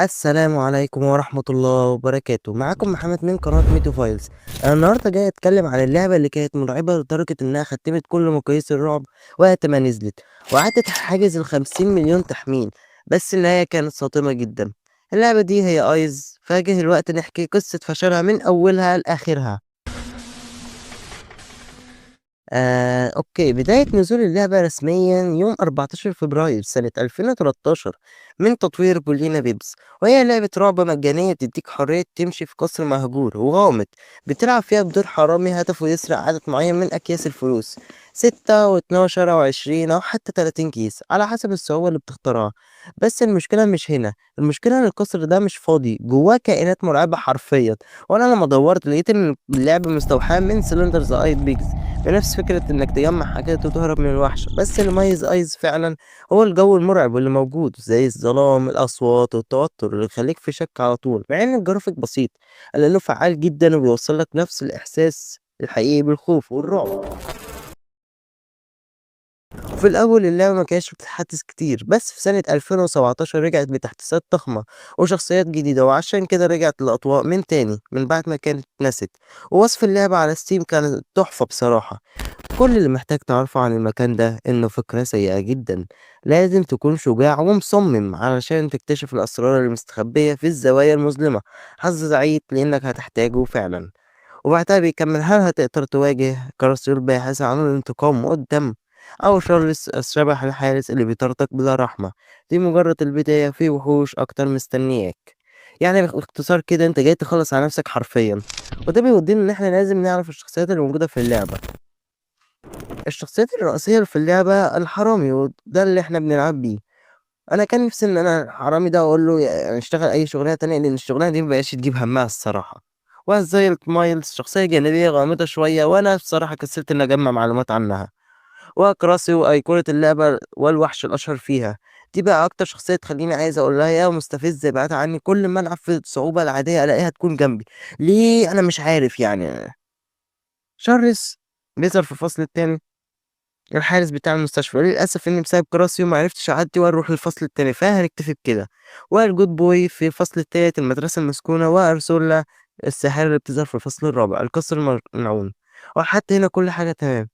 السلام عليكم ورحمة الله وبركاته، معاكم محمد من قناة ميتو فايلز. أنا النهاردة جاي أتكلم عن اللعبة اللي كانت مرعبة لدرجة إنها ختمت كل مقاييس الرعب وقت ما نزلت، وعدت حاجز ال50 مليون تحميل، بس النهاية كانت صادمة جدا. اللعبة دي هي ايز، فجه الوقت نحكي قصة فشلها من أولها لآخرها. أوكي، بداية نزول اللعبة رسميًا يوم 14 فبراير سنة 2013 من تطوير بولينا بيبس، وهي لعبة رعب مجانية بتديك حرية تمشي في قصر مهجور وغامض، بتلعب فيها بدور حرامي هدفه يسرق عدد معين من أكياس الفلوس، 6 و12 أو 20 أو حتى 30 كيس على حسب الصعوبة اللي بتختارها. بس المشكلة مش هنا، المشكلة إن القصر ده مش فاضي، جواه كائنات مرعبة حرفيًا، وأنا لما دورت لقيت إن اللعبة مستوحاة من سلندر ذا ايت بيجز. بنفس فكرة إنك تجمّع حاجات وتهرب من الوحش، بس اللي ميّز أيز فعلًا هو الجو المرعب اللي موجود، زي الظلام، الأصوات، والتوتر اللي يخلّيك في شك على طول، مع إن الجرافيك بسيط إلا إنه فعّال جدًا وبيوصّل لك نفس الإحساس الحقيقي بالخوف والرعب. في الأول اللعبة ما كانتش بتتحدث كتير، بس في سنة 2017 رجعت بتحديثات ضخمة وشخصيات جديدة، وعشان كده رجعت للأضواء من تاني من بعد ما كانت اتنست. ووصف اللعبة على ستيم كان تحفة بصراحة. كل اللي محتاج تعرفه عن المكان ده إنه فكرة سيئة جدا، لازم تكون شجاع ومصمم علشان تكتشف الأسرار المستخبية في الزوايا المظلمة. حظ سعيد لأنك هتحتاجه فعلا. وبعدها بيكمل، هل هتقدر تواجه كراسيول باحث عن الانتقام والدم، أو شارلز الشبح الحارس اللي بيطاردك بلا رحمة. دي مجرد البداية، في وحوش أكتر مستنياك. يعني باختصار كده أنت جاي تخلص على نفسك حرفيا. وده بيودينا إن احنا لازم نعرف الشخصيات اللي موجودة في اللعبة. الشخصيات الرئيسية اللي في اللعبة الحرامي، وده اللي إحنا بنلعب بيه. أنا كان نفسي إن أنا الحرامي ده أقول له يعني اشتغل أي شغلانة تانية، لأن الشغلانة دي مبقاش تجيب همها الصراحة. وزي مايلز شخصية جانبية غامضة شوية، وأنا بصراحة كسلت إني أجمع معلومات عنها. وكراسي وأيقونة اللعبة والوحش الأشهر فيها، دي بقى أكتر شخصية تخليني عايز أقول لها يا مستفز ابعدي عني. كل ما ألعب في الصعوبة العادية ألاقيها تكون جنبي، ليه؟ أنا مش عارف يعني. شارس بيظهر في الفصل التاني، الحارس بتاع المستشفى. للأسف إني بسبب كراسي وما عرفتش أعدي وأروح للفصل التاني، فهنكتفي بكده. والجود بوي في الفصل التالت، المدرسة المسكونة، وأرسولا الساحرة اللي بتظهر في الفصل الرابع، القصر الملعون. وحتى هنا كل حاجة تمام.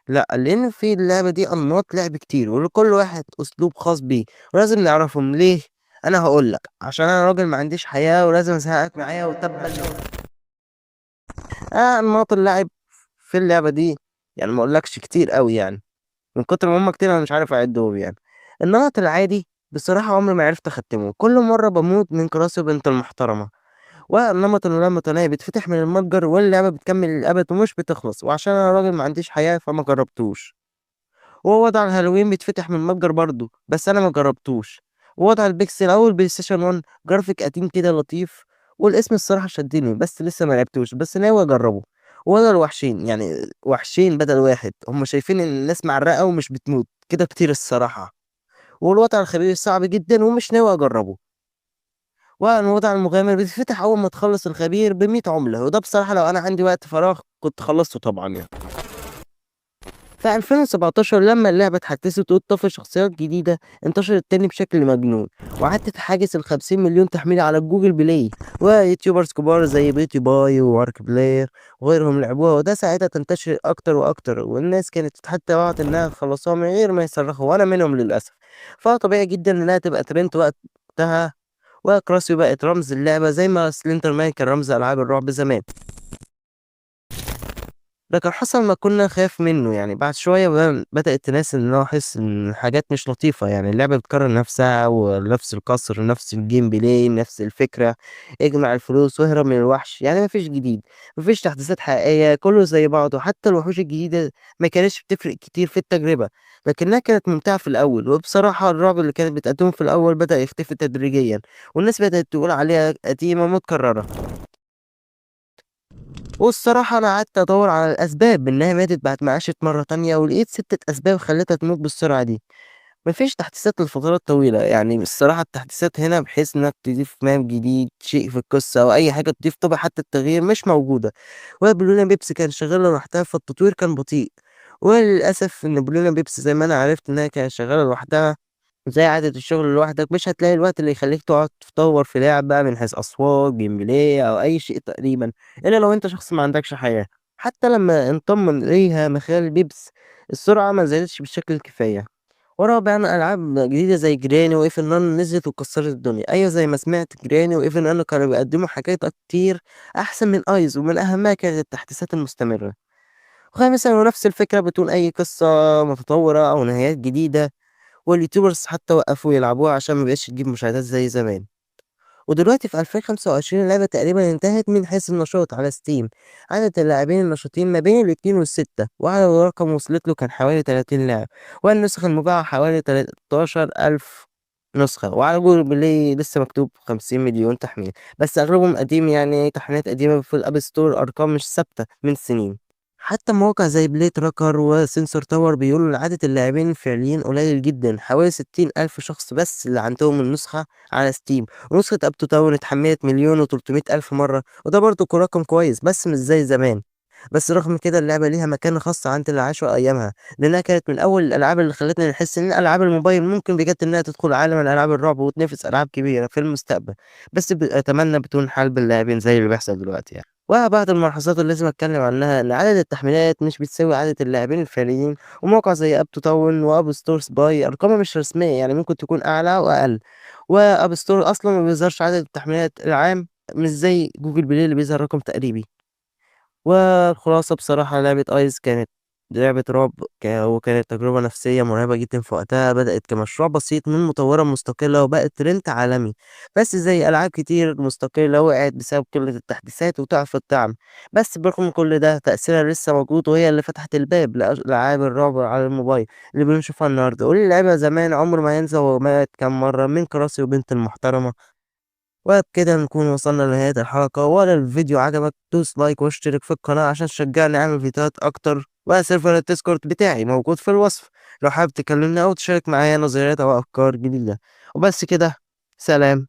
لأ، لإن في اللعبة دي أنماط لعب كتير، ولكل واحد أسلوب خاص بيه، ولازم نعرفهم ليه. أنا هاقول لك، عشان أنا راجل ما عنديش حياة ولازم أزهقك معايا وتبًا لك. أنماط اللعب في اللعبة دي يعني ما أقولكش كتير أوي يعني. من كتر ما هُم كتير أنا مش عارف أعدّهم يعني. النمط العادي بصراحة عمري ما عرفت أختمه، كل مرّة باموت من كراسي بنت المحترمة. والنمط اللامتناهي بيتفتح من المتجر واللعبة بتكمّل للأبد ومش بتخلص، وعشان أنا راجل ما عنديش حياة فما جرّبتوش. ووضع الهالوين بيتفتح من المتجر برضه، بس أنا ما جرّبتوش. ووضع البيكسل أو البلايستيشن 1 جرافيك قديم كده لطيف، والاسم الصراحة شدّني بس لسه ما لعبتوش، بس ناوي أجرّبه. ووضع الوحشين، يعني وحشين بدل واحد، هُم شايفين إن الناس معرّقة ومش بتموت، كده كتير الصراحة. والوضع الخبيث صعب جدًا ومش ناوي أجرّبه. والوضع المغامر بيتفتح أول ما تخلّص الخبير ب100 عُملة، وده بصراحة لو أنا عندي وقت فراغ كنت خلّصته طبعًا يعني. في 2017 لمّا اللعبة اتحدثت واتضاف شخصيات جديدة، انتشرت تاني بشكل مجنون، وعدت حاجز ال50 مليون تحميل على الجوجل بلاي. ويوتيوبرز كبار زي بيوتي باي ومارك بلاير وغيرهم لعبوها، وده ساعدها تنتشر أكتر وأكتر، والناس كانت تتحدى بعض إنها تخلصوها من غير ما يصرخوا، وأنا منهم للأسف. فطبيعي جدًا إنها تبقى ترند وقتها. وكراسيو بقت رمز اللعبة زي ما سلندر مان كان رمز ألعاب الرعب زمان. ده كان حصل ما كنا نخاف منه يعني. بعد شوية بدأت الناس إن هو أحس إن الحاجات مش لطيفة، يعني اللعبة بتكرر نفسها ونفس القصر، نفس الجيم بلاي، نفس الفكرة. اجمع الفلوس واهرب من الوحش، يعني مفيش جديد، مفيش تحديثات حقيقية، كله زي بعضه. حتى الوحوش الجديدة ما كانتش بتفرق كتير في التجربة، لكنها كانت ممتعة في الأول. وبصراحة الرعب اللي كانت بتقدمه في الأول بدأ يختفي تدريجيا، والناس بدأت تقول عليها قديمة متكررة. والصراحة أنا قعدت أدوّر على الأسباب إنها ماتت بعد ما عاشت مرّة تانية، ولقيت 6 أسباب خلّتها تموت بالسرعة دي. ما فيش تحديثات لفترات طويلة، يعني الصراحة التحديثات هنا بحيث إنها تضيف map جديد، شيء في القصة أو أي حاجة تضيف طابع، حتى التغيير مش موجودة. وبلونا بيبسي كان شغّالة لوحدها فالتطوير كان بطيء. وللأسف إن بلونا بيبسي زي ما أنا عرفت إنها كانت شغّالة لوحدها، زي عادة الشغل لوحدك مش هتلاقي الوقت اللي يخلّيك تقعد تطوّر في لعبة من حيث أصوات، gameplay أو أي شيء تقريبًا، إلا لو أنت شخص ما عندكش حياة. حتى لمّا انضم إليها من خلال البيبس، السرعة ما زادتش بالشكل الكفاية. ورابعًا ألعاب جديدة زي Granny وEvil Nun نزلت وكسّرت الدنيا. أيوه زي ما سمعت Granny وEvil Nun كانوا بيقدّموا حاجات كتير أحسن من Eyes ومن أهمها كانت التحديثات المستمرة. خامسًا ونفس الفكرة بدون أي قصة متطورة أو نهايات جديدة. واليوتيوبرز حتى وقّفوا يلعبوها عشان ما بقتش تجيب مشاهدات زي زمان. ودلوقتي في 2025 اللعبة تقريبًا انتهت من حيث النشاط على ستيم. عدد اللاعبين النشيطين ما بين ال2 وال6 وأعلى رقم وصلت له كان حوالي 30 لاعب، والنسخ المباعة حوالي 13,000 نسخة، وعلى جوجل بلاي لسه مكتوب 50 مليون تحميل، بس أغلبهم قديم يعني تحميلات قديمة في الأب ستور أرقام مش ثابتة من سنين. حتى مواقع زي بلاي تراكر وسنسور تاور بيقولوا إن عدد اللاعبين الفعليين قليل جدًا، حوالي 60,000 شخص بس اللي عندهم النسخة على ستيم. ونسخة أب تو تاون اتحمّلت 1.3 مليون ألف مرّة، وده برضه رقم كويس بس مش زي زمان. بس رغم كده اللعبة ليها مكانة خاصة عند اللي عاشوا أيامها، لإنها كانت من أول الألعاب اللي خلّتنا نحس إن ألعاب الموبايل ممكن بجد إنها تدخل عالم الألعاب الرعب وتنافس ألعاب كبيرة في المستقبل، بس أتمنى بتكون حال باللاعبين زي اللي بيحصل دلوقتي يعني. وبعض الملاحظات اللي لازم أتكلم عنها إن عدد التحميلات مش بتساوي عدد اللاعبين الفعليين، وموقع زي أب تو تاون وأب ستور سباي أرقامها مش رسمية يعني ممكن تكون أعلى أو أقل. وأب ستور أصلًا ما بيظهرش عدد التحميلات العام مش زي جوجل بلاي اللي بيظهر رقم تقريبي. والخلاصة بصراحة لعبة أيس كانت لعبة رعب وكانت تجربة نفسية مرعبة جدًا في وقتها، بدأت كمشروع بسيط من مطورة مستقلة وبقت ترند عالمي، بس زي ألعاب كتير مستقلة وقعت بسبب قلة التحديثات وضعف الدعم. بس برغم كل ده تأثيرها لسه موجود وهي اللي فتحت الباب لألعاب الرعب على الموبايل اللي بنشوفها النهارده، واللي لعبها زمان عمره ما هينسى هو مات كام مرة من كراسي وبنت المحترمة. وبكده نكون وصلنا لنهاية الحلقة، ولو الفيديو عجبك دوس لايك واشترك في القناة عشان تشجعني أعمل فيديوهات أكتر. وسيرفر الديسكورد بتاعي موجود في الوصف لو حابب تكلمني أو تشارك معايا نظريات أو أفكار جديدة. وبس كده، سلام.